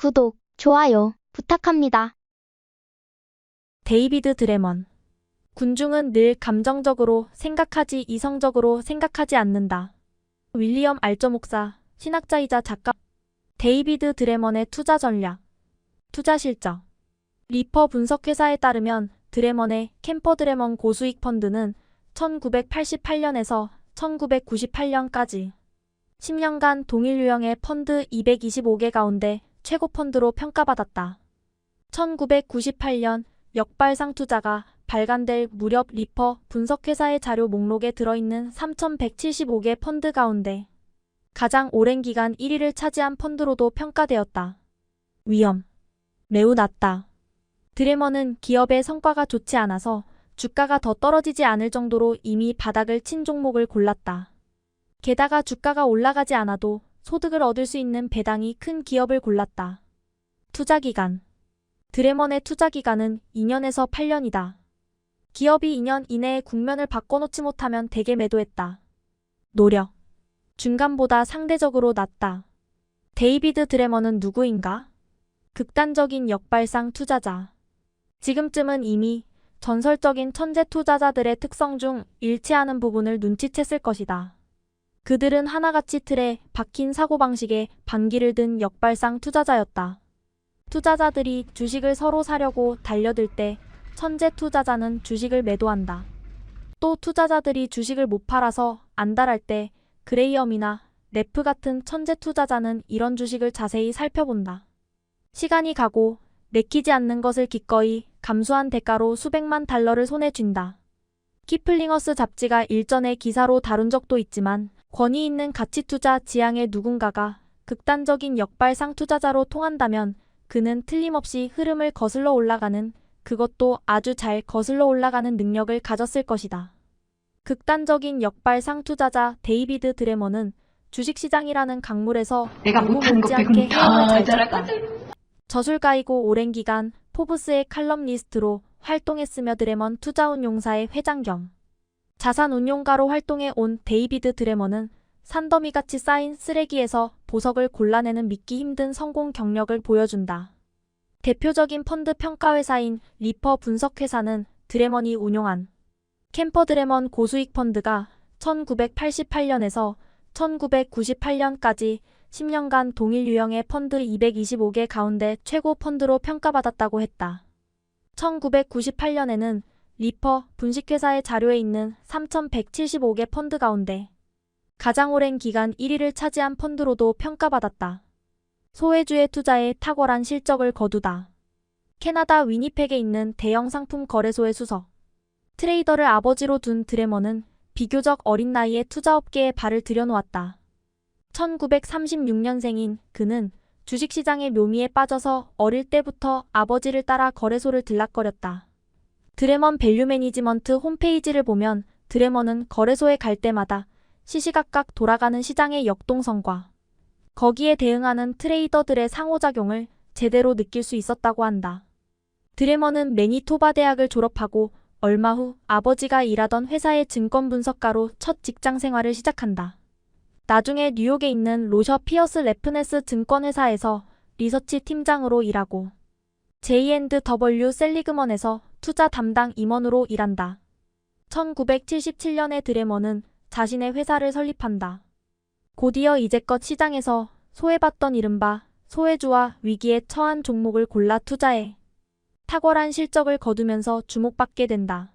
구독, 좋아요 부탁합니다. 데이비드 드레먼. 군중은 늘 감정적으로 생각하지 이성적으로 생각하지 않는다. 윌리엄 알저 목사, 신학자이자 작가. 데이비드 드레먼의 투자 전략. 투자 실적. 리퍼 분석회사에 따르면 드레먼의 캠퍼 드레먼 고수익 펀드는 1988년에서 1998년까지 10년간 동일 유형의 펀드 225개 가운데 최고 펀드로 평가받았다. 1998년 역발상 투자가 발간될 무렵 리퍼 분석회사의 자료 목록에 들어있는 3,175개 펀드 가운데 가장 오랜 기간 1위를 차지한 펀드로도 평가되었다. 위험. 매우 낮다. 드레먼은 기업의 성과가 좋지 않아서 주가가 더 떨어지지 않을 정도로 이미 바닥을 친 종목을 골랐다. 게다가 주가가 올라가지 않아도 소득을 얻을 수 있는 배당이 큰 기업을 골랐다. 투자기간. 드레먼의 투자기간은 2년에서 8년이다. 기업이 2년 이내에 국면을 바꿔놓지 못하면 대개 매도했다. 노력. 중간보다 상대적으로 낮다. 데이비드 드레먼은 누구인가? 극단적인 역발상 투자자. 지금쯤은 이미 전설적인 천재 투자자들의 특성 중 일치하는 부분을 눈치챘을 것이다. 그들은 하나같이 틀에 박힌 사고방식에 반기를 든 역발상 투자자였다. 투자자들이 주식을 서로 사려고 달려들 때 천재 투자자는 주식을 매도한다. 또 투자자들이 주식을 못 팔아서 안달할 때 그레이엄이나 네프 같은 천재 투자자는 이런 주식을 자세히 살펴본다. 시간이 가고 내키지 않는 것을 기꺼이 감수한 대가로 수백만 달러를 손에 쥔다. 키플링어스 잡지가 일전에 기사로 다룬 적도 있지만 권위 있는 가치투자 지향의 누군가가 극단적인 역발상 투자자로 통한다면 그는 틀림없이 흐름을 거슬러 올라가는, 그것도 아주 잘 거슬러 올라가는 능력을 가졌을 것이다. 극단적인 역발상 투자자 데이비드 드레먼은 주식시장이라는 강물에서 내가 누구 못하는 것 못지않게 빼고는 헤엄을 잘 다 쳤다. 저술가이고 오랜 기간 포브스의 칼럼니스트로 활동했으며 드레먼 투자운용사의 회장 겸 자산운용가로 활동해 온 데이비드 드레먼은 산더미같이 쌓인 쓰레기에서 보석을 골라내는 믿기 힘든 성공 경력을 보여준다. 대표적인 펀드 평가회사인 리퍼 분석회사는 드레먼이 운용한 캠퍼 드레먼 고수익 펀드가 1988년에서 1998년까지 10년간 동일 유형의 펀드 225개 가운데 최고 펀드로 평가받았다고 했다. 1998년에는 리퍼 분식회사의 자료에 있는 3,175개 펀드 가운데 가장 오랜 기간 1위를 차지한 펀드로도 평가받았다. 소외주의 투자에 탁월한 실적을 거두다. 캐나다 위니펙에 있는 대형 상품 거래소의 수석 트레이더를 아버지로 둔 드레먼은 비교적 어린 나이에 투자업계에 발을 들여놓았다. 1936년생인 그는 주식시장의 묘미에 빠져서 어릴 때부터 아버지를 따라 거래소를 들락거렸다. 드레먼 밸류 매니지먼트 홈페이지를 보면 드레먼은 거래소에 갈 때마다 시시각각 돌아가는 시장의 역동성과 거기에 대응하는 트레이더들의 상호작용을 제대로 느낄 수 있었다고 한다. 드레먼은 매니토바 대학을 졸업하고 얼마 후 아버지가 일하던 회사의 증권 분석가로 첫 직장 생활을 시작한다. 나중에 뉴욕에 있는 로셔 피어스 레프네스 증권회사에서 리서치 팀장으로 일하고 J&W 셀리그먼에서 투자 담당 임원으로 일한다. 1977년에 드레먼은 자신의 회사를 설립한다. 곧이어 이제껏 시장에서 소외받던 이른바 소외주와 위기에 처한 종목을 골라 투자해 탁월한 실적을 거두면서 주목받게 된다.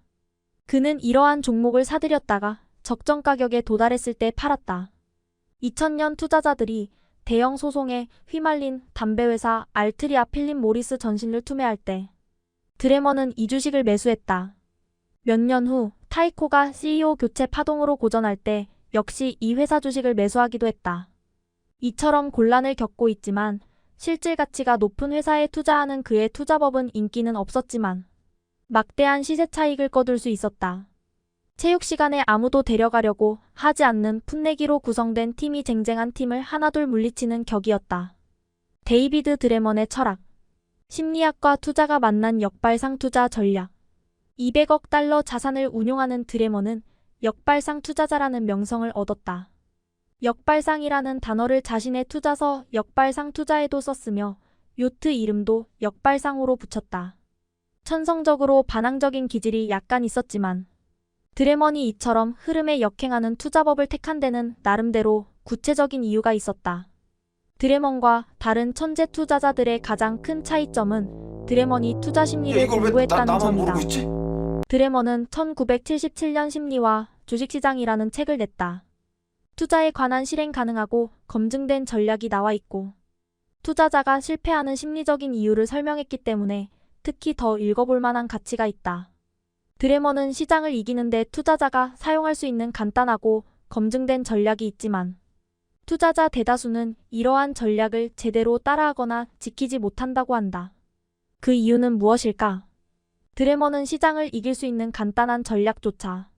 그는 이러한 종목을 사들였다가 적정 가격에 도달했을 때 팔았다. 2000년 투자자들이 대형 소송에 휘말린 담배회사 알트리아 필립 모리스 전신을 투매할 때 드레먼은 이 주식을 매수했다. 몇 년 후 타이코가 CEO 교체 파동으로 고전할 때 역시 이 회사 주식을 매수하기도 했다. 이처럼 곤란을 겪고 있지만 실질 가치가 높은 회사에 투자하는 그의 투자법은 인기는 없었지만 막대한 시세 차익을 거둘 수 있었다. 체육 시간에 아무도 데려가려고 하지 않는 풋내기로 구성된 팀이 쟁쟁한 팀을 하나둘 물리치는 격이었다. 데이비드 드레먼의 철학. 심리학과 투자가 만난 역발상 투자 전략. 200억 달러 자산을 운용하는 드레먼은 역발상 투자자라는 명성을 얻었다. 역발상이라는 단어를 자신의 투자서 역발상 투자에도 썼으며 요트 이름도 역발상으로 붙였다. 천성적으로 반항적인 기질이 약간 있었지만 드레먼이 이처럼 흐름에 역행하는 투자법을 택한 데는 나름대로 구체적인 이유가 있었다. 드레먼과 다른 천재 투자자들의 가장 큰 차이점은 드레먼이 투자 심리를 이걸 왜 공부했다는 나만 점이다. 모르고 있지? 드레먼은 1977년 심리와 주식시장이라는 책을 냈다. 투자에 관한 실행 가능하고 검증된 전략이 나와 있고 투자자가 실패하는 심리적인 이유를 설명했기 때문에 특히 더 읽어볼 만한 가치가 있다. 드레먼은 시장을 이기는데 투자자가 사용할 수 있는 간단하고 검증된 전략이 있지만 투자자 대다수는 이러한 전략을 제대로 따라하거나 지키지 못한다고 한다. 그 이유는 무엇일까? 드레먼은 시장을 이길 수 있는 간단한 전략조차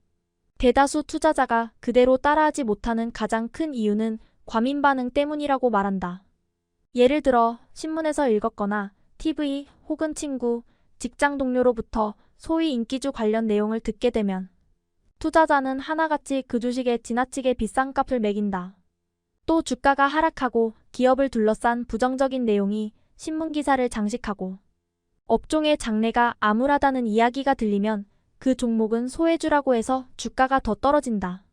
대다수 투자자가 그대로 따라하지 못하는 가장 큰 이유는 과민 반응 때문이라고 말한다. 예를 들어 신문에서 읽었거나 TV 혹은 친구, 직장 동료로부터 소위 인기주 관련 내용을 듣게 되면 투자자는 하나같이 그 주식에 지나치게 비싼 값을 매긴다. 또 주가가 하락하고 기업을 둘러싼 부정적인 내용이 신문 기사를 장식하고 업종의 장래가 암울하다는 이야기가 들리면 그 종목은 소외주라고 해서 주가가 더 떨어진다.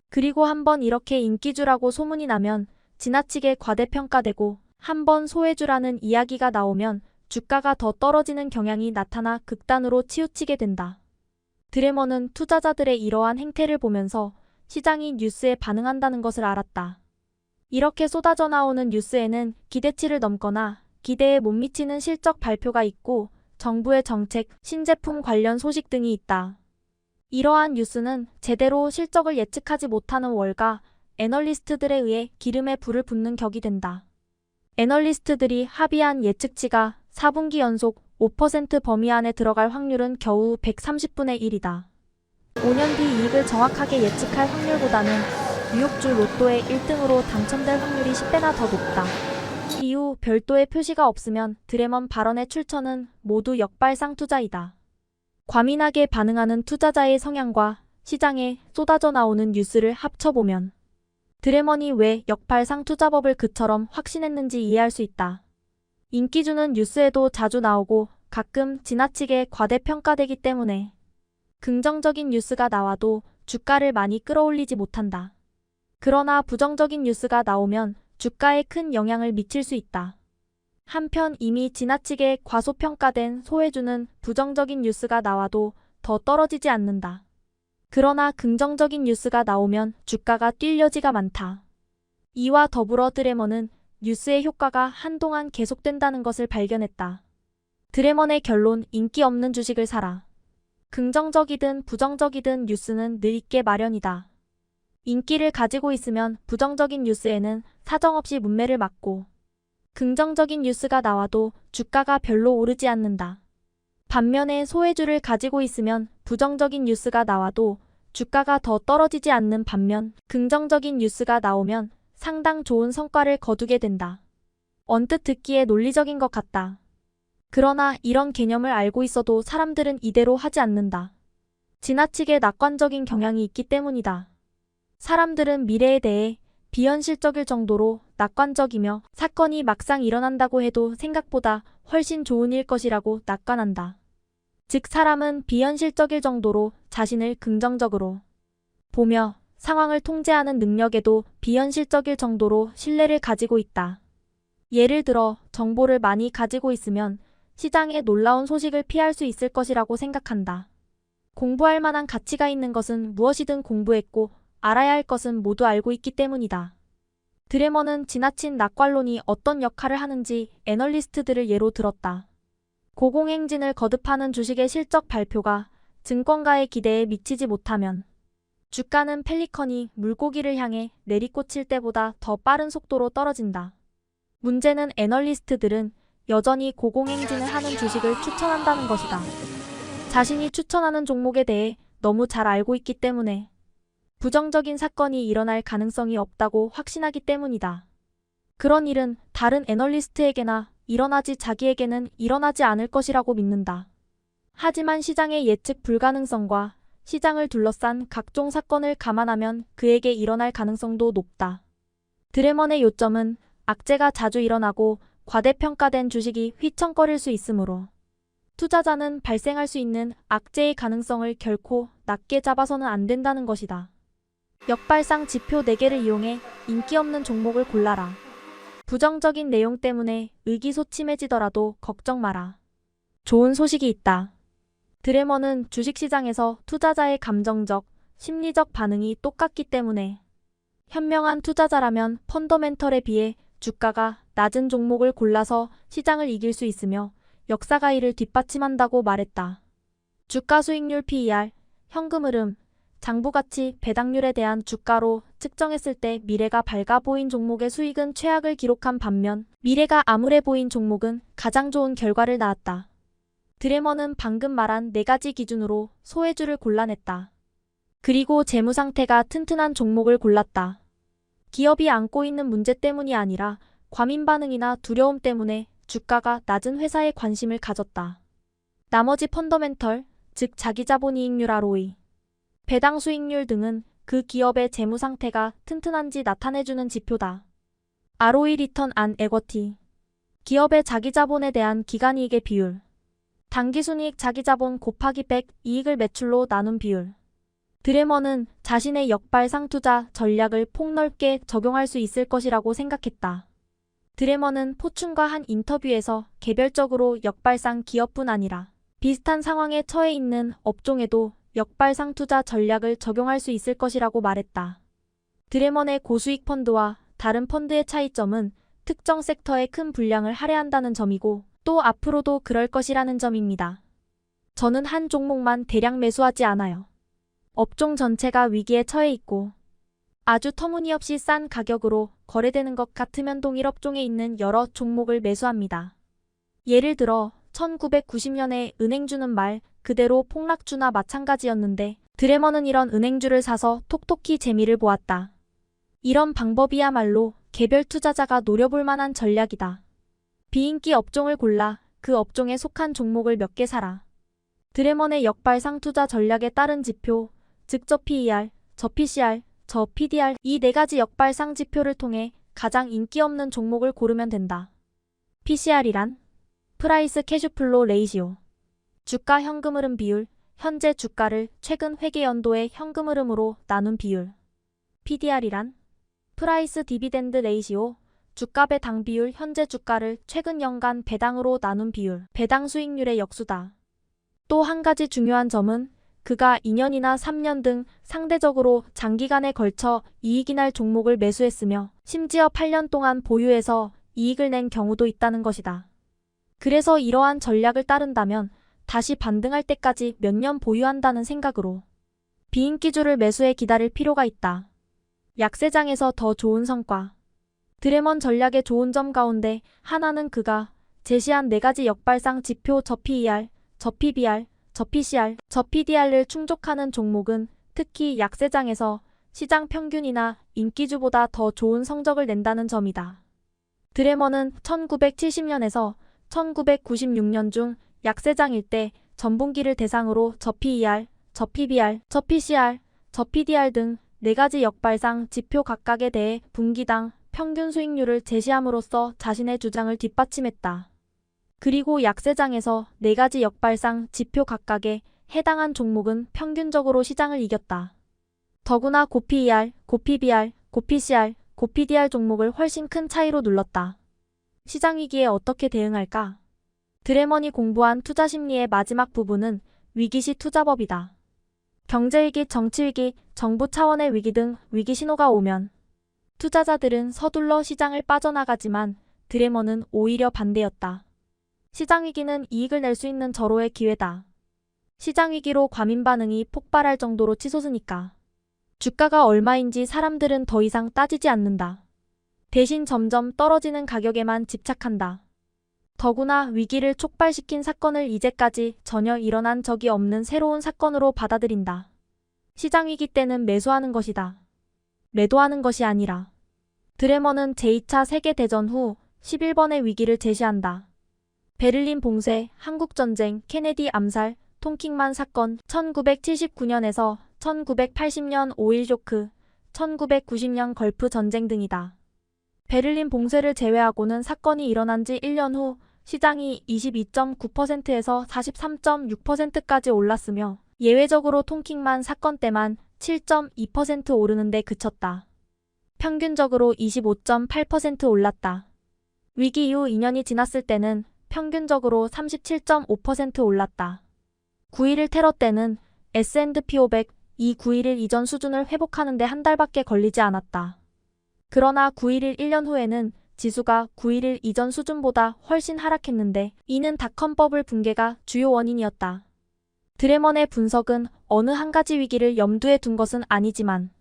그리고 한번 이렇게 인기주라고 소문이 나면 지나치게 과대평가되고 한번 소외주라는 이야기가 나오면 주가가 더 떨어지는 경향이 나타나 극단으로 치우치게 된다. 드레먼은 투자자들의 이러한 행태를 보면서 시장이 뉴스에 반응한다는 것을 알았다. 이렇게 쏟아져 나오는 뉴스에는 기대치를 넘거나 기대에 못 미치는 실적 발표가 있고 정부의 정책, 신제품 관련 소식 등이 있다. 이러한 뉴스는 제대로 실적을 예측하지 못하는 월가 애널리스트들에 의해 기름에 불을 붓는 격이 된다. 애널리스트들이 합의한 예측치가 4분기 연속 5% 범위 안에 들어갈 확률은 겨우 130분의 1이다. 5년 뒤 이익을 정확하게 예측할 확률보다는 뉴욕주 로또의 1등으로 당첨될 확률이 10배나 더 높다. 이후 별도의 표시가 없으면 드레먼 발언의 출처는 모두 역발상 투자이다. 과민하게 반응하는 투자자의 성향과 시장에 쏟아져 나오는 뉴스를 합쳐보면 드레먼이 왜 역발상 투자법을 그처럼 확신했는지 이해할 수 있다. 인기주는 뉴스에도 자주 나오고 가끔 지나치게 과대평가되기 때문에 긍정적인 뉴스가 나와도 주가를 많이 끌어올리지 못한다. 그러나 부정적인 뉴스가 나오면 주가에 큰 영향을 미칠 수 있다. 한편 이미 지나치게 과소평가된 소외주는 부정적인 뉴스가 나와도 더 떨어지지 않는다. 그러나 긍정적인 뉴스가 나오면 주가가 뛸 여지가 많다. 이와 더불어 드레먼은 뉴스의 효과가 한동안 계속된다는 것을 발견했다. 드레먼의 결론, 인기 없는 주식을 사라. 긍정적이든 부정적이든 뉴스는 늘 있게 마련이다. 인기를 가지고 있으면 부정적인 뉴스에는 사정없이 문매를 맞고 긍정적인 뉴스가 나와도 주가가 별로 오르지 않는다. 반면에 소외주를 가지고 있으면 부정적인 뉴스가 나와도 주가가 더 떨어지지 않는 반면 긍정적인 뉴스가 나오면 상당 좋은 성과를 거두게 된다. 언뜻 듣기에 논리적인 것 같다. 그러나 이런 개념을 알고 있어도 사람들은 이대로 하지 않는다. 지나치게 낙관적인 경향이 있기 때문이다. 사람들은 미래에 대해 비현실적일 정도로 낙관적이며 사건이 막상 일어난다고 해도 생각보다 훨씬 좋은 일 것이라고 낙관한다. 즉 사람은 비현실적일 정도로 자신을 긍정적으로 보며 상황을 통제하는 능력에도 비현실적일 정도로 신뢰를 가지고 있다. 예를 들어 정보를 많이 가지고 있으면 시장의 놀라운 소식을 피할 수 있을 것이라고 생각한다. 공부할 만한 가치가 있는 것은 무엇이든 공부했고 알아야 할 것은 모두 알고 있기 때문이다. 드레먼은 지나친 낙관론이 어떤 역할을 하는지 애널리스트들을 예로 들었다. 고공행진을 거듭하는 주식의 실적 발표가 증권가의 기대에 미치지 못하면 주가는 펠리컨이 물고기를 향해 내리꽂힐 때보다 더 빠른 속도로 떨어진다. 문제는 애널리스트들은 여전히 고공행진을 하는 주식을 추천한다는 것이다. 자신이 추천하는 종목에 대해 너무 잘 알고 있기 때문에 부정적인 사건이 일어날 가능성이 없다고 확신하기 때문이다. 그런 일은 다른 애널리스트에게나 일어나지 자기에게는 일어나지 않을 것이라고 믿는다. 하지만 시장의 예측 불가능성과 시장을 둘러싼 각종 사건을 감안하면 그에게 일어날 가능성도 높다. 드레먼의 요점은 악재가 자주 일어나고 과대평가된 주식이 휘청거릴 수 있으므로 투자자는 발생할 수 있는 악재의 가능성을 결코 낮게 잡아서는 안 된다는 것이다. 역발상 지표 4개를 이용해 인기 없는 종목을 골라라. 부정적인 내용 때문에 의기소침해지더라도 걱정 마라. 좋은 소식이 있다. 드래머는 주식시장에서 투자자의 감정적, 심리적 반응이 똑같기 때문에 현명한 투자자라면 펀더멘털에 비해 주가가 낮은 종목을 골라서 시장을 이길 수 있으며 역사가 이를 뒷받침한다고 말했다. 주가 수익률 PER, 현금 흐름, 장부가치, 배당률에 대한 주가로 측정했을 때 미래가 밝아 보인 종목의 수익은 최악을 기록한 반면 미래가 암울해 보인 종목은 가장 좋은 결과를 낳았다. 드래머는 방금 말한 4가지 기준으로 소외주를 골라냈다. 그리고 재무 상태가 튼튼한 종목을 골랐다. 기업이 안고 있는 문제 때문이 아니라 과민 반응이나 두려움 때문에 주가가 낮은 회사에 관심을 가졌다. 나머지 펀더멘털, 즉 자기자본이익률 ROE, 배당 수익률 등은 그 기업의 재무 상태가 튼튼한지 나타내주는 지표다. ROE 리턴 안 에쿼티, 기업의 자기자본에 대한 기간이익의 비율, 당기순이익 자기자본 곱하기 100 이익을 매출로 나눈 비율. 드래머는 자신의 역발상 투자 전략을 폭넓게 적용할 수 있을 것이라고 생각했다. 드래머는 포춘과 한 인터뷰에서 개별적으로 역발상 기업뿐 아니라 비슷한 상황에 처해 있는 업종에도 역발상 투자 전략을 적용할 수 있을 것이라고 말했다. 드래먼의 고수익 펀드와 다른 펀드의 차이점은 특정 섹터에 큰 분량을 할애한다는 점이고 또 앞으로도 그럴 것이라는 점입니다. 저는 한 종목만 대량 매수하지 않아요. 업종 전체가 위기에 처해 있고 아주 터무니없이 싼 가격으로 거래되는 것 같으면 동일 업종에 있는 여러 종목을 매수합니다. 예를 들어 1990년에 은행주는 말 그대로 폭락주나 마찬가지였는데 드래머는 이런 은행주를 사서 톡톡히 재미를 보았다. 이런 방법이야말로 개별 투자자가 노려볼 만한 전략이다. 비인기 업종을 골라 그 업종에 속한 종목을 몇 개 사라. 드래먼의 역발상 투자 전략에 따른 지표, 즉 저 PER, 저 PCR, 저 PDR 이 4가지 역발상 지표를 통해 가장 인기 없는 종목을 고르면 된다. PCR이란 프라이스 캐슈플로 레이시오, 주가 현금 흐름 비율, 현재 주가를 최근 회계 연도의 현금 흐름으로 나눈 비율. PDR이란 프라이스 디비덴드 레이시오, 주가 배당 비율, 현재 주가를 최근 연간 배당으로 나눈 비율, 배당 수익률의 역수다. 또 한 가지 중요한 점은 그가 2년이나 3년 등 상대적으로 장기간에 걸쳐 이익이 날 종목을 매수했으며 심지어 8년 동안 보유해서 이익을 낸 경우도 있다는 것이다. 그래서 이러한 전략을 따른다면 다시 반등할 때까지 몇 년 보유한다는 생각으로 비인기주를 매수해 기다릴 필요가 있다. 약세장에서 더 좋은 성과. 드래먼 전략의 좋은 점 가운데 하나는 그가 제시한 4가지 역발상 지표 저 PER, 저 PBR, 저 PCR, 저 PDR을 충족하는 종목은 특히 약세장에서 시장 평균이나 인기주보다 더 좋은 성적을 낸다는 점이다. 드래머는 1970년에서 1996년 중 약세장일 때 전분기를 대상으로 저 PER, 저 PBR, 저 PCR, 저 PDR 등 4가지 역발상 지표 각각에 대해 분기당 평균 수익률을 제시함으로써 자신의 주장을 뒷받침했다. 그리고 약세장에서 4가지 역발상 지표 각각에 해당한 종목은 평균적으로 시장을 이겼다. 더구나 고 PER, 고 PBR, 고 PCR, 고 PDR 종목을 훨씬 큰 차이로 눌렀다. 시장 위기에 어떻게 대응할까? 드래먼이 공부한 투자 심리의 마지막 부분은 위기시 투자법이다. 경제위기, 정치위기, 정부 차원의 위기 등 위기 신호가 오면 투자자들은 서둘러 시장을 빠져나가지만 드래먼은 오히려 반대였다. 시장 위기는 이익을 낼 수 있는 절호의 기회다. 시장 위기로 과민 반응이 폭발할 정도로 치솟으니까 주가가 얼마인지 사람들은 더 이상 따지지 않는다. 대신 점점 떨어지는 가격에만 집착한다. 더구나 위기를 촉발시킨 사건을 이제까지 전혀 일어난 적이 없는 새로운 사건으로 받아들인다. 시장 위기 때는 매수하는 것이다. 매도하는 것이 아니라. 드래머는 제2차 세계대전 후 11번의 위기를 제시한다. 베를린 봉쇄, 한국전쟁, 케네디 암살, 통킹만 사건, 1979년에서 1980년 오일 쇼크, 1990년 걸프 전쟁 등이다. 베를린 봉쇄를 제외하고는 사건이 일어난 지 1년 후 시장이 22.9%에서 43.6%까지 올랐으며 예외적으로 통킹만 사건 때만 7.2% 오르는 데 그쳤다. 평균적으로 25.8% 올랐다. 위기 이후 2년이 지났을 때는 평균적으로 37.5% 올랐다. 9.11 테러 때는 S&P 500 이 9.11 이전 수준을 회복하는 데 한 달밖에 걸리지 않았다. 그러나 9.11 1년 후에는 지수가 9.11 이전 수준보다 훨씬 하락했는데 이는 닷컴 버블 붕괴가 주요 원인이었다. 드레먼의 분석은 어느 한 가지 위기를 염두에 둔 것은 아니지만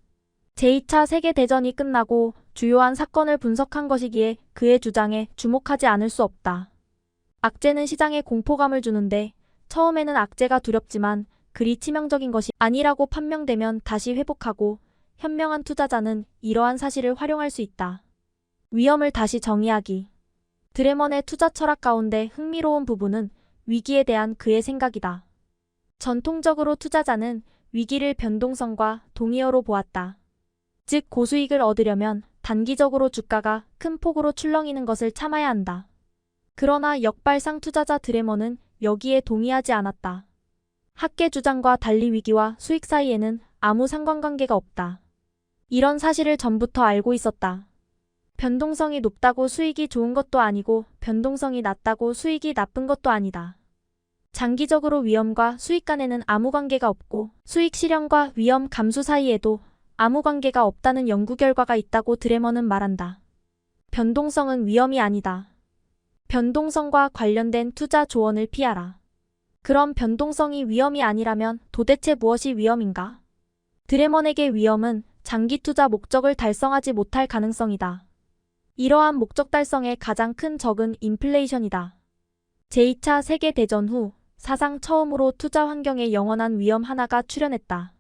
제2차 세계대전이 끝나고 주요한 사건을 분석한 것이기에 그의 주장에 주목하지 않을 수 없다. 악재는 시장에 공포감을 주는데 처음에는 악재가 두렵지만 그리 치명적인 것이 아니라고 판명되면 다시 회복하고 현명한 투자자는 이러한 사실을 활용할 수 있다. 위험을 다시 정의하기. 드레먼의 투자 철학 가운데 흥미로운 부분은 위기에 대한 그의 생각이다. 전통적으로 투자자는 위기를 변동성과 동의어로 보았다. 즉 고수익을 얻으려면 단기적으로 주가가 큰 폭으로 출렁이는 것을 참아야 한다. 그러나 역발상 투자자 드레먼은 여기에 동의하지 않았다. 학계 주장과 달리 위기와 수익 사이에는 아무 상관관계가 없다. 이런 사실을 전부터 알고 있었다. 변동성이 높다고 수익이 좋은 것도 아니고 변동성이 낮다고 수익이 나쁜 것도 아니다. 장기적으로 위험과 수익 간에는 아무 관계가 없고 수익 실현과 위험 감소 사이에도 아무 관계가 없다는 연구 결과가 있다고 드레먼은 말한다. 변동성은 위험이 아니다. 변동성과 관련된 투자 조언을 피하라. 그럼 변동성이 위험이 아니라면 도대체 무엇이 위험인가? 드레먼에게 위험은 장기 투자 목적을 달성하지 못할 가능성이다. 이러한 목적 달성의 가장 큰 적은 인플레이션이다. 제2차 세계대전 후 사상 처음으로 투자 환경에 영원한 위험 하나가 출현했다.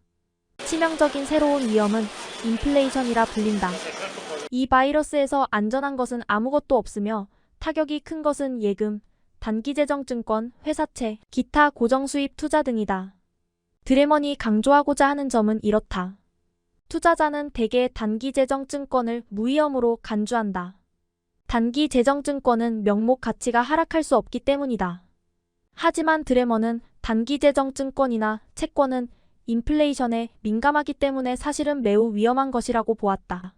치명적인 새로운 위험은 인플레이션이라 불린다. 이 바이러스에서 안전한 것은 아무것도 없으며 타격이 큰 것은 예금, 단기재정증권, 회사채, 기타 고정수입 투자 등이다. 드레먼이 강조하고자 하는 점은 이렇다. 투자자는 대개 단기재정증권을 무위험으로 간주한다. 단기재정증권은 명목 가치가 하락할 수 없기 때문이다. 하지만 드레먼은 단기재정증권이나 채권은 인플레이션에 민감하기 때문에 사실은 매우 위험한 것이라고 보았다.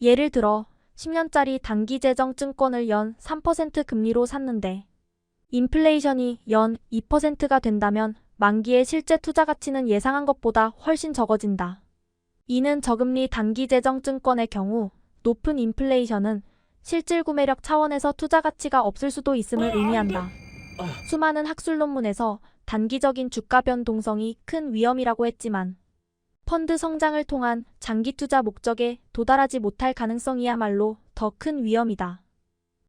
예를 들어 10년짜리 단기재정증권을 연 3% 금리로 샀는데 인플레이션이 연 2%가 된다면 만기의 실제 투자 가치는 예상한 것보다 훨씬 적어진다. 이는 저금리 단기재정증권의 경우 높은 인플레이션은 실질 구매력 차원에서 투자 가치가 없을 수도 있음을 의미한다. 수많은 학술 논문에서 단기적인 주가 변동성이 큰 위험이라고 했지만 펀드 성장을 통한 장기 투자 목적에 도달하지 못할 가능성이야말로 더 큰 위험이다.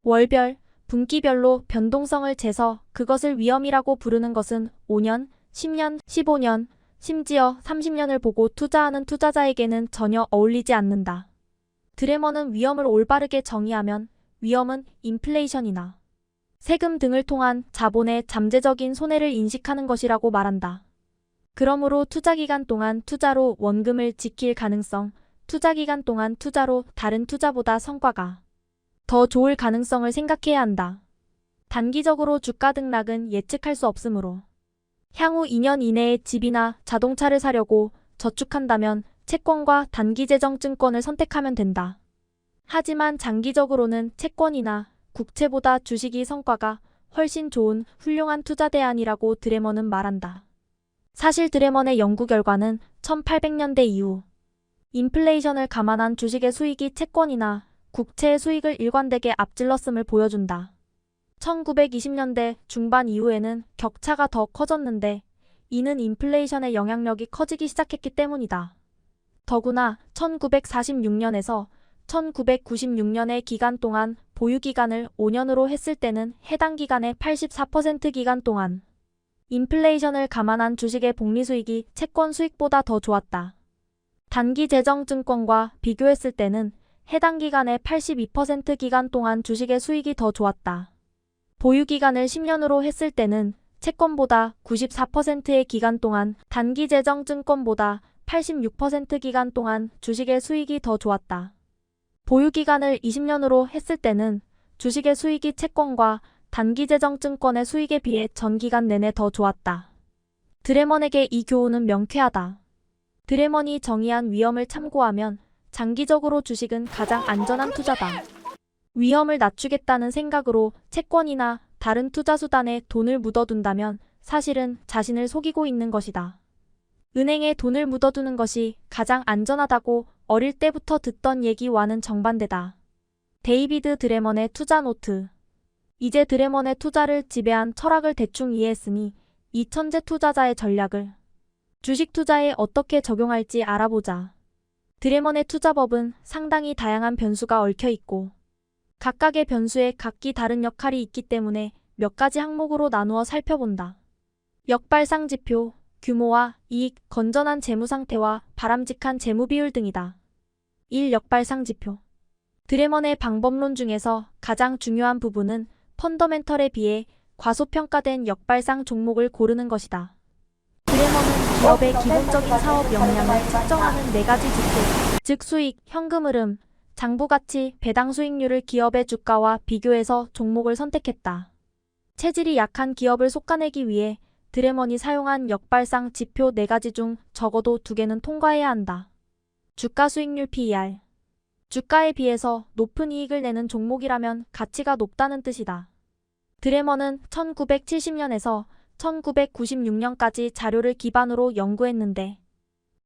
월별, 분기별로 변동성을 재서 그것을 위험이라고 부르는 것은 5년, 10년, 15년, 심지어 30년을 보고 투자하는 투자자에게는 전혀 어울리지 않는다. 드레먼은 위험을 올바르게 정의하면 위험은 인플레이션이나 세금 등을 통한 자본의 잠재적인 손해를 인식하는 것이라고 말한다. 그러므로 투자기간 동안 투자로 원금을 지킬 가능성, 투자기간 동안 투자로 다른 투자보다 성과가 더 좋을 가능성을 생각해야 한다. 단기적으로 주가 등락은 예측할 수 없으므로 향후 2년 이내에 집이나 자동차를 사려고 저축한다면 채권과 단기재정증권을 선택하면 된다. 하지만 장기적으로는 채권이나 국채보다 주식이 성과가 훨씬 좋은 훌륭한 투자 대안이라고 드레먼은 말한다. 사실 드레먼의 연구 결과는 1800년대 이후 인플레이션을 감안한 주식의 수익이 채권이나 국채의 수익을 일관되게 앞질렀음을 보여준다. 1920년대 중반 이후에는 격차가 더 커졌는데 이는 인플레이션의 영향력이 커지기 시작했기 때문이다. 더구나 1946년에서 1996년의 기간 동안 보유기간을 5년으로 했을 때는 해당 기간의 84% 기간 동안 인플레이션을 감안한 주식의 복리수익이 채권 수익보다 더 좋았다. 단기재정증권과 비교했을 때는 해당 기간의 82% 기간 동안 주식의 수익이 더 좋았다. 보유기간을 10년으로 했을 때는 채권보다 94%의 기간 동안 단기재정증권보다 86% 기간 동안 주식의 수익이 더 좋았다. 보유기간을 20년으로 했을 때는 주식의 수익이 채권과 단기재정증권의 수익에 비해 전 기간 내내 더 좋았다. 드레먼에게 이 교훈은 명쾌하다. 드레먼이 정의한 위험을 참고하면 장기적으로 주식은 가장 안전한 투자다. 위험을 낮추겠다는 생각으로 채권이나 다른 투자수단에 돈을 묻어둔다면 사실은 자신을 속이고 있는 것이다. 은행에 돈을 묻어두는 것이 가장 안전하다고 어릴 때부터 듣던 얘기와는 정반대다. 데이비드 드레먼의 투자 노트. 이제 드레먼의 투자를 지배한 철학을 대충 이해했으니 이 천재 투자자의 전략을 주식 투자에 어떻게 적용할지 알아보자. 드레먼의 투자법은 상당히 다양한 변수가 얽혀 있고 각각의 변수에 각기 다른 역할이 있기 때문에 몇 가지 항목으로 나누어 살펴본다. 역발상 지표, 규모와 이익, 건전한 재무 상태와 바람직한 재무 비율 등이다. 1. 역발상 지표. 드레먼의 방법론 중에서 가장 중요한 부분은 펀더멘털에 비해 과소평가된 역발상 종목을 고르는 것이다. 드레먼은 기업의 기본적인 사업 역량을 측정하는 4가지 지표, 즉 수익, 현금 흐름, 장부 가치, 배당 수익률을 기업의 주가와 비교해서 종목을 선택했다. 체질이 약한 기업을 솎아내기 위해 드레먼이 사용한 역발상 지표 4가지 중 적어도 2개는 통과해야 한다. 주가 수익률 PER. 주가에 비해서 높은 이익을 내는 종목이라면 가치가 높다는 뜻이다. 드레먼은 1970년에서 1996년까지 자료를 기반으로 연구했는데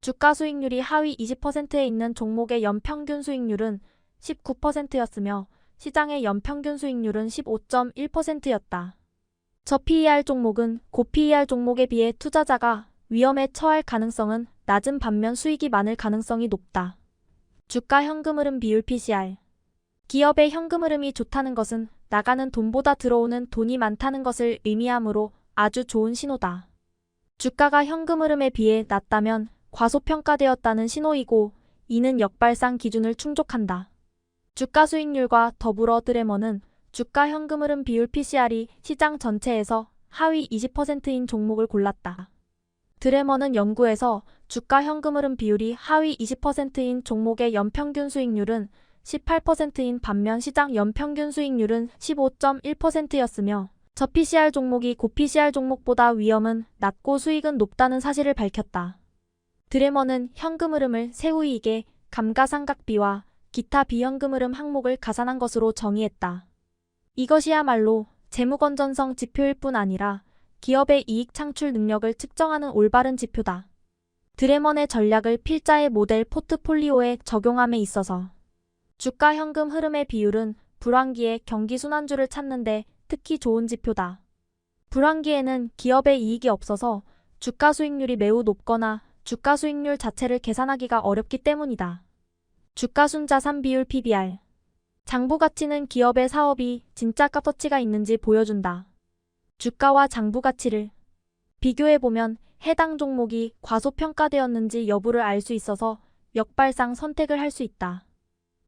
주가 수익률이 하위 20%에 있는 종목의 연평균 수익률은 19%였으며 시장의 연평균 수익률은 15.1%였다. 저PER 종목은 고PER 종목에 비해 투자자가 위험에 처할 가능성은 낮은 반면 수익이 많을 가능성이 높다. 주가 현금 흐름 비율 PCR. 기업의 현금 흐름이 좋다는 것은 나가는 돈보다 들어오는 돈이 많다는 것을 의미하므로 아주 좋은 신호다. 주가가 현금 흐름에 비해 낮다면 과소평가되었다는 신호이고 이는 역발상 기준을 충족한다. 주가 수익률과 더불어 드레먼은 주가 현금 흐름 비율 PCR이 시장 전체에서 하위 20%인 종목을 골랐다. 드레먼은 연구에서 주가 현금 흐름 비율이 하위 20%인 종목의 연평균 수익률은 18%인 반면 시장 연평균 수익률은 15.1%였으며 저PCR 종목이 고PCR 종목보다 위험은 낮고 수익은 높다는 사실을 밝혔다. 드레먼은 현금 흐름을 세후이익에 감가상각비와 기타 비현금 흐름 항목을 가산한 것으로 정의했다. 이것이야말로 재무건전성 지표일 뿐 아니라 기업의 이익 창출 능력을 측정하는 올바른 지표다. 드레먼의 전략을 필자의 모델 포트폴리오에 적용함에 있어서 주가 현금 흐름의 비율은 불황기에 경기 순환주를 찾는데 특히 좋은 지표다. 불황기에는 기업의 이익이 없어서 주가 수익률이 매우 높거나 주가 수익률 자체를 계산하기가 어렵기 때문이다. 주가순자산 비율 PBR. 장부 가치는 기업의 사업이 진짜 값어치가 있는지 보여준다. 주가와 장부 가치를 비교해보면 해당 종목이 과소평가되었는지 여부를 알 수 있어서 역발상 선택을 할 수 있다.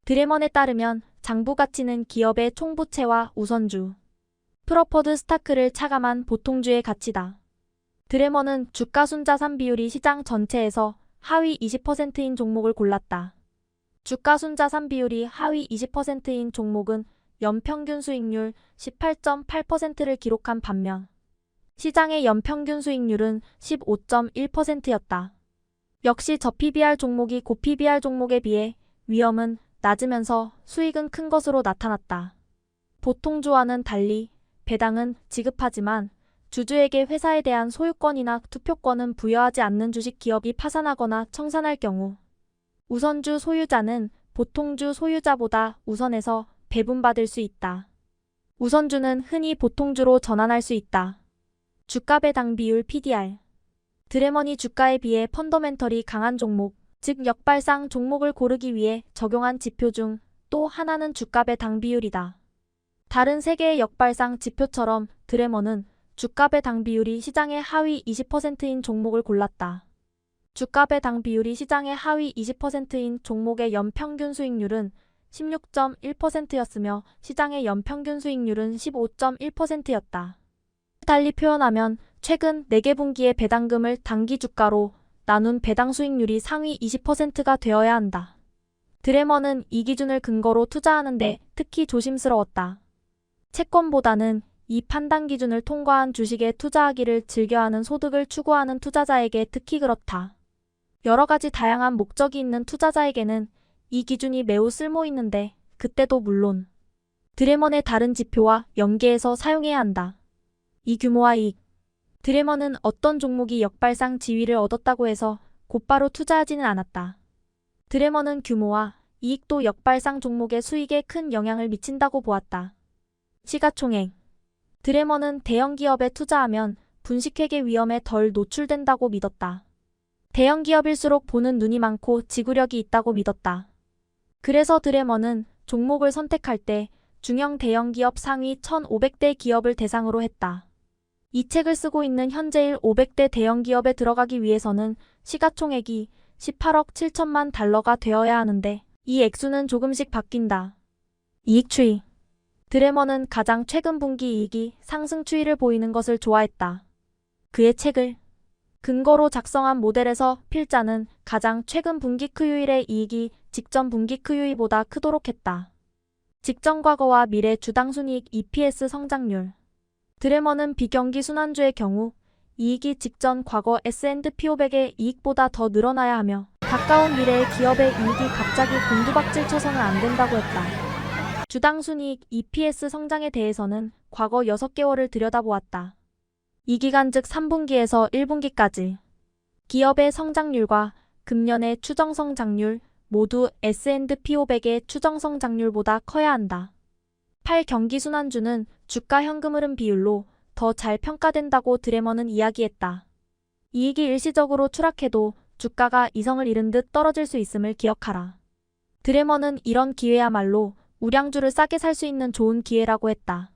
드레먼에 따르면 장부 가치는 기업의 총부채와 우선주, 프러퍼드 스타크를 차감한 보통주의 가치다. 드레먼은 주가순자산 비율이 시장 전체에서 하위 20%인 종목을 골랐다. 주가순자산 비율이 하위 20%인 종목은 연평균 수익률 18.8%를 기록한 반면 시장의 연평균 수익률은 15.1%였다. 역시 저PBR 종목이 고PBR 종목에 비해 위험은 낮으면서 수익은 큰 것으로 나타났다. 보통주와는 달리 배당은 지급하지만 주주에게 회사에 대한 소유권이나 투표권은 부여하지 않는 주식 기업이 파산하거나 청산할 경우 우선주 소유자는 보통주 소유자보다 우선해서 배분받을 수 있다. 우선주는 흔히 보통주로 전환할 수 있다. 주가 배당 비율 PDR. 드레먼이 주가에 비해 펀더멘털이 강한 종목, 즉 역발상 종목을 고르기 위해 적용한 지표 중 또 하나는 주가 배당 비율이다. 다른 3개의 역발상 지표처럼 드레먼은 주가 배당 비율이 시장의 하위 20%인 종목을 골랐다. 주가 배당 비율이 시장의 하위 20%인 종목의 연평균 수익률은 16.1%였으며 시장의 연평균 수익률은 15.1%였다. 달리 표현하면 최근 4개 분기의 배당금을 단기 주가로 나눈 배당 수익률이 상위 20%가 되어야 한다. 드래먼은 이 기준을 근거로 투자하는데 특히 조심스러웠다. 채권보다는 이 판단 기준을 통과한 주식에 투자하기를 즐겨하는 소득을 추구하는 투자자에게 특히 그렇다. 여러 가지 다양한 목적이 있는 투자자에게는 이 기준이 매우 쓸모 있는데 그때도 물론 드래먼의 다른 지표와 연계해서 사용해야 한다. 이 규모와 이익. 드래먼은 어떤 종목이 역발상 지위를 얻었다고 해서 곧바로 투자하지는 않았다. 드래먼은 규모와 이익도 역발상 종목의 수익에 큰 영향을 미친다고 보았다. 시가총액. 드래먼은 대형 기업에 투자하면 분식회계 위험에 덜 노출된다고 믿었다. 대형 기업일수록 보는 눈이 많고 지구력이 있다고 믿었다. 그래서 드래먼은 종목을 선택할 때 중형 대형 기업 상위 1,500대 기업을 대상으로 했다. 이 책을 쓰고 있는 현재일 500대 대형 기업에 들어가기 위해서는 시가총액이 18억 7천만 달러가 되어야 하는데 이 액수는 조금씩 바뀐다. 이익 추이. 드래먼은 가장 최근 분기 이익이 상승 추이를 보이는 것을 좋아했다. 그의 책을 근거로 작성한 모델에서 필자는 가장 최근 분기 크유일의 이익이 직전 분기 크유일보다 크도록 했다. 직전 과거와 미래 주당순이익 EPS 성장률. 드래먼은 비경기 순환주의 경우 이익이 직전 과거 S&P 500의 이익보다 더 늘어나야 하며 가까운 미래의 기업의 이익이 갑자기 곤두박질 쳐서는 안 된다고 했다. 주당순이익 EPS 성장에 대해서는 과거 6개월을 들여다보았다. 이 기간 즉 3분기에서 1분기까지 기업의 성장률과 금년의 추정 성장률 모두 S&P 500의 추정 성장률보다 커야 한다. 8 경기순환주는 주가 현금 흐름 비율로 더 잘 평가된다고 드래먼은 이야기했다. 이익이 일시적으로 추락해도 주가가 이성을 잃은 듯 떨어질 수 있음을 기억하라. 드래먼은 이런 기회야말로 우량주를 싸게 살 수 있는 좋은 기회라고 했다.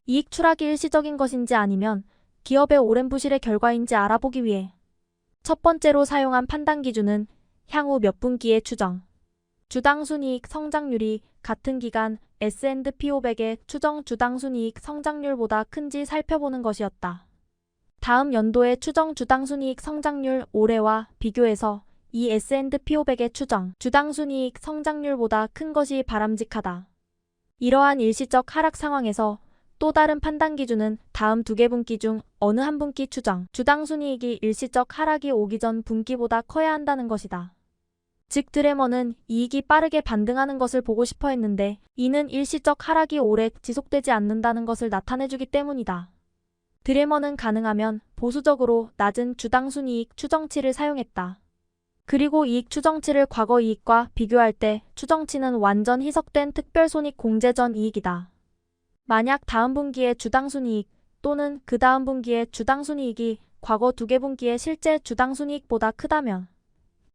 이익 추락이 일시적인 것인지 아니면 기업의 오랜 부실의 결과인지 알아보기 위해 첫 번째로 사용한 판단 기준은 향후 몇 분기의 추정. 주당순이익 성장률이 같은 기간 S&P 500의 추정 주당순이익 성장률보다 큰지 살펴보는 것이었다. 다음 연도의 추정 주당순이익 성장률 올해와 비교해서 이 S&P 500의 추정 주당순이익 성장률보다 큰 것이 바람직하다. 이러한 일시적 하락 상황에서 또 다른 판단 기준은 다음 2개 분기 중 어느 한 분기 추정 주당순이익이 일시적 하락이 오기 전 분기보다 커야 한다는 것이다. 즉 드래먼은 이익이 빠르게 반등하는 것을 보고 싶어 했는데 이는 일시적 하락이 오래 지속되지 않는다는 것을 나타내주기 때문이다. 드래먼은 가능하면 보수적으로 낮은 주당순이익 추정치를 사용했다. 그리고 이익 추정치를 과거 이익과 비교할 때 추정치는 완전 희석된 특별손익 공제 전 이익이다. 만약 다음 분기의 주당순이익 또는 그 다음 분기의 주당순이익이 과거 2개 분기의 실제 주당순이익보다 크다면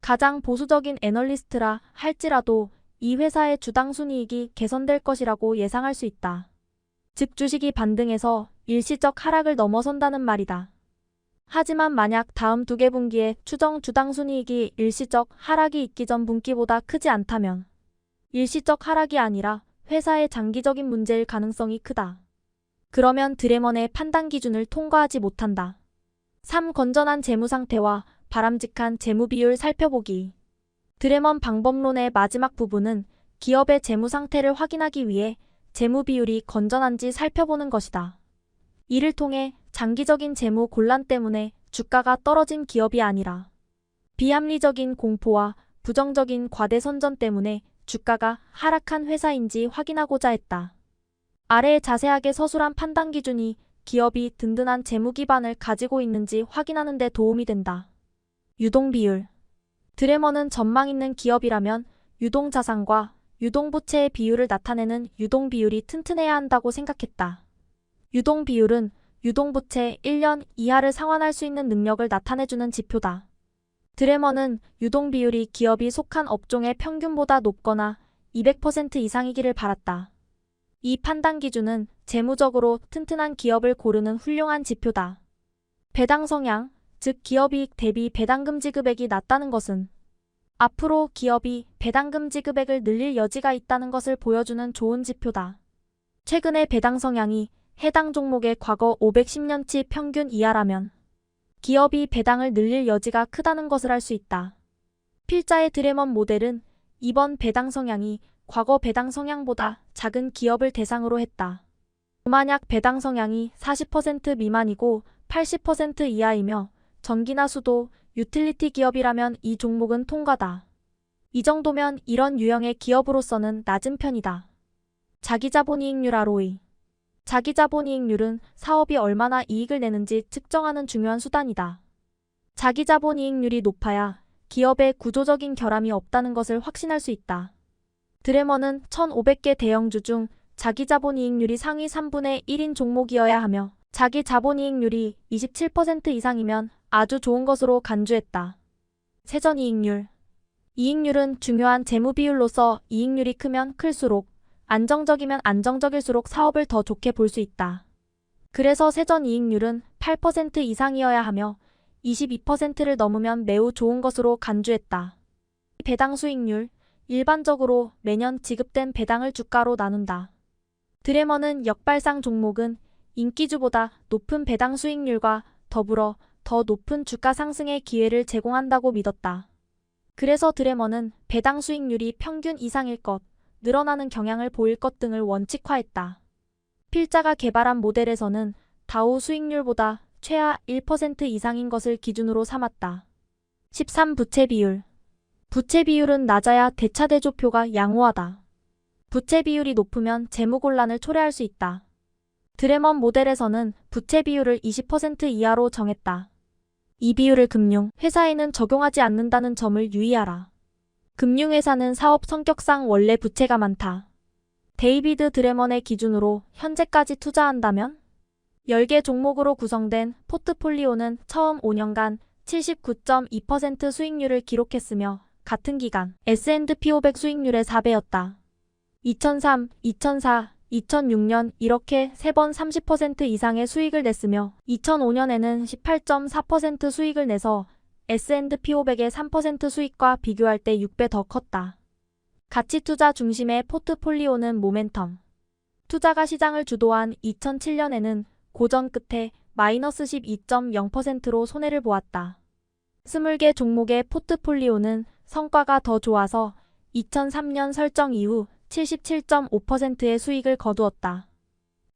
가장 보수적인 애널리스트라 할지라도 이 회사의 주당순이익이 개선될 것이라고 예상할 수 있다. 즉 주식이 반등해서 일시적 하락을 넘어선다는 말이다. 하지만 만약 다음 2개 분기에 추정 주당순이익이 일시적 하락이 있기 전 분기보다 크지 않다면 일시적 하락이 아니라 회사의 장기적인 문제일 가능성이 크다. 그러면 드래먼의 판단 기준을 통과하지 못한다. 3. 건전한 재무 상태와 바람직한 재무 비율 살펴보기. 드래먼 방법론의 마지막 부분은 기업의 재무 상태를 확인하기 위해 재무 비율이 건전한지 살펴보는 것이다. 이를 통해 장기적인 재무 곤란 때문에 주가가 떨어진 기업이 아니라 비합리적인 공포와 부정적인 과대 선전 때문에 주가가 하락한 회사인지 확인하고자 했다. 아래에 자세하게 서술한 판단 기준이 기업이 든든한 재무 기반을 가지고 있는지 확인하는 데 도움이 된다. 유동 비율. 드래먼은 전망 있는 기업이라면 유동 자산과 유동 부채의 비율을 나타내는 유동 비율이 튼튼해야 한다고 생각했다. 유동 비율은 유동 부채 1년 이하를 상환할 수 있는 능력을 나타내주는 지표다. 드래먼은 유동 비율이 기업이 속한 업종의 평균보다 높거나 200% 이상이기를 바랐다. 이 판단 기준은 재무적으로 튼튼한 기업을 고르는 훌륭한 지표다. 배당 성향, 즉 기업이익 대비 배당금 지급액이 낮다는 것은 앞으로 기업이 배당금 지급액을 늘릴 여지가 있다는 것을 보여주는 좋은 지표다. 최근의 배당 성향이 해당 종목의 과거 510년치 평균 이하라면 기업이 배당을 늘릴 여지가 크다는 것을 알 수 있다. 필자의 드래먼 모델은 이번 배당 성향이 과거 배당 성향보다 작은 기업을 대상으로 했다. 만약 배당 성향이 40% 미만이고 80% 이하이며 전기나 수도, 유틸리티 기업이라면 이 종목은 통과다. 이 정도면 이런 유형의 기업으로서는 낮은 편이다. 자기자본이익률 ROE. 자기자본이익률은 사업이 얼마나 이익을 내는지 측정하는 중요한 수단이다. 자기자본이익률이 높아야 기업의 구조적인 결함이 없다는 것을 확신할 수 있다. 드레머는 1,500개 대형주 중 자기자본이익률이 상위 3분의 1인 종목이어야 하며 자기자본이익률이 27% 이상이면 아주 좋은 것으로 간주했다. 세전이익률. 이익률은 중요한 재무비율로서 이익률이 크면 클수록 안정적이면 안정적일수록 사업을 더 좋게 볼 수 있다. 그래서 세전이익률은 8% 이상이어야 하며 22%를 넘으면 매우 좋은 것으로 간주했다. 배당 수익률. 일반적으로 매년 지급된 배당을 주가로 나눈다. 드레머는 역발상 종목은 인기주보다 높은 배당 수익률과 더불어 더 높은 주가 상승의 기회를 제공한다고 믿었다. 그래서 드레머는 배당 수익률이 평균 이상일 것, 늘어나는 경향을 보일 것 등을 원칙화했다. 필자가 개발한 모델에서는 다우 수익률보다 최하 1% 이상인 것을 기준으로 삼았다. 13. 부채 비율. 부채 비율은 낮아야 대차대조표가 양호하다. 부채 비율이 높으면 재무곤란을 초래할 수 있다. 드레먼 모델에서는 부채 비율을 20% 이하로 정했다. 이 비율을 금융 회사에는 적용하지 않는다는 점을 유의하라. 금융회사는 사업 성격상 원래 부채가 많다. 데이비드 드레먼의 기준으로 현재까지 투자한다면 10개 종목으로 구성된 포트폴리오는 처음 5년간 79.2% 수익률을 기록했으며 같은 기간 S&P 500 수익률의 4배였다. 2003, 2004, 2006년 이렇게 3번 30% 이상의 수익을 냈으며 2005년에는 18.4% 수익을 내서 S&P 500의 3% 수익과 비교할 때 6배 더 컸다. 가치투자 중심의 포트폴리오는 모멘텀. 투자가 시장을 주도한 2007년에는 고전 끝에 마이너스 12.0%로 손해를 보았다. 20개 종목의 포트폴리오는 성과가 더 좋아서 2003년 설정 이후 77.5%의 수익을 거두었다.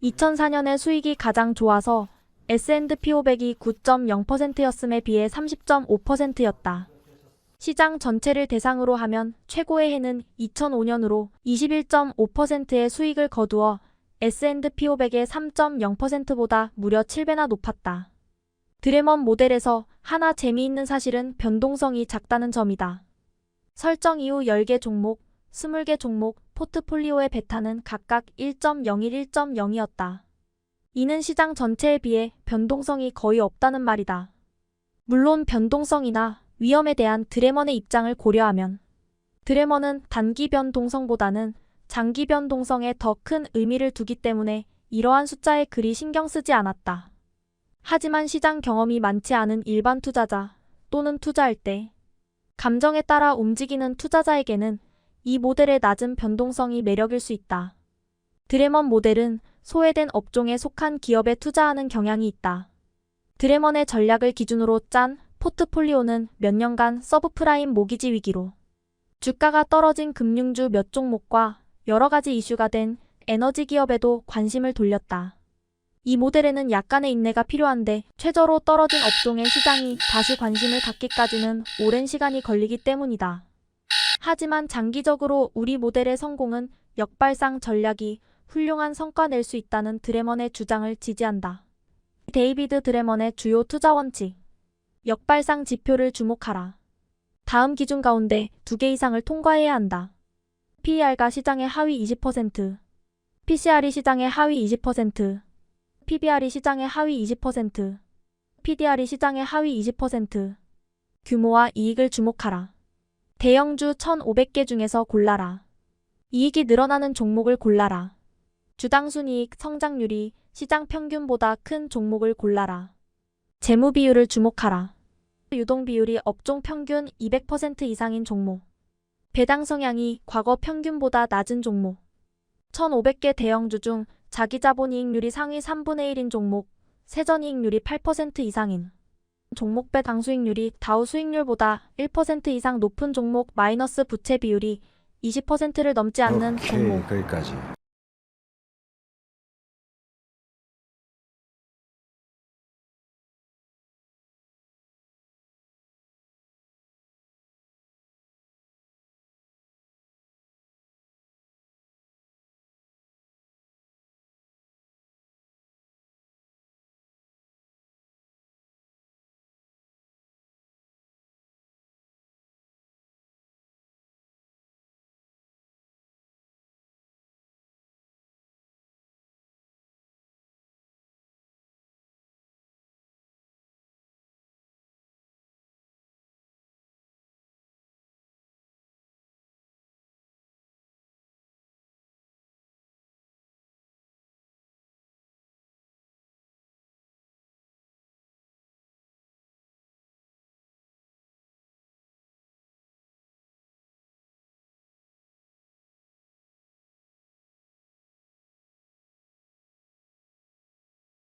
2004년에 수익이 가장 좋아서 S&P 500이 9.0%였음에 비해 30.5%였다. 시장 전체를 대상으로 하면 최고의 해는 2005년으로 21.5%의 수익을 거두어 S&P 500의 3.0%보다 무려 7배나 높았다. 드레먼 모델에서 하나 재미있는 사실은 변동성이 작다는 점이다. 설정 이후 10개 종목, 20개 종목, 포트폴리오의 베타는 각각 1.01, 1.0이었다. 이는 시장 전체에 비해 변동성이 거의 없다는 말이다. 물론 변동성이나 위험에 대한 드레먼의 입장을 고려하면 드레먼은 단기 변동성보다는 장기 변동성에 더 큰 의미를 두기 때문에 이러한 숫자에 그리 신경 쓰지 않았다. 하지만 시장 경험이 많지 않은 일반 투자자 또는 투자할 때 감정에 따라 움직이는 투자자에게는 이 모델의 낮은 변동성이 매력일 수 있다. 드레먼 모델은 소외된 업종에 속한 기업에 투자하는 경향이 있다. 드레먼의 전략을 기준으로 짠 포트폴리오는 몇 년간 서브프라임 모기지 위기로 주가가 떨어진 금융주 몇 종목과 여러 가지 이슈가 된 에너지 기업에도 관심을 돌렸다. 이 모델에는 약간의 인내가 필요한데 최저로 떨어진 업종의 시장이 다시 관심을 갖기까지는 오랜 시간이 걸리기 때문이다. 하지만 장기적으로 우리 모델의 성공은 역발상 전략이 훌륭한 성과 낼 수 있다는 드레먼의 주장을 지지한다. 데이비드 드레먼의 주요 투자 원칙. 역발상 지표를 주목하라. 다음 기준 가운데 2개 이상을 통과해야 한다. PER가 시장의 하위 20%, PCR이 시장의 하위 20%, PBR이 시장의 하위 20%, PDR이 시장의 하위 20%. 규모와 이익을 주목하라. 대형주 1,500개 중에서 골라라. 이익이 늘어나는 종목을 골라라. 주당 순이익 성장률이 시장 평균보다 큰 종목을 골라라. 재무 비율을 주목하라. 유동 비율이 업종 평균 200% 이상인 종목. 배당 성향이 과거 평균보다 낮은 종목. 1,500개 대형주 중 자기자본이익률이 상위 3분의 1인 종목. 세전이익률이 8% 이상인 종목배 당 수익률이 다우 수익률보다 1% 이상 높은 종목. 마이너스 부채 비율이 20%를 넘지 않는 오케이, 종목. 거기까지.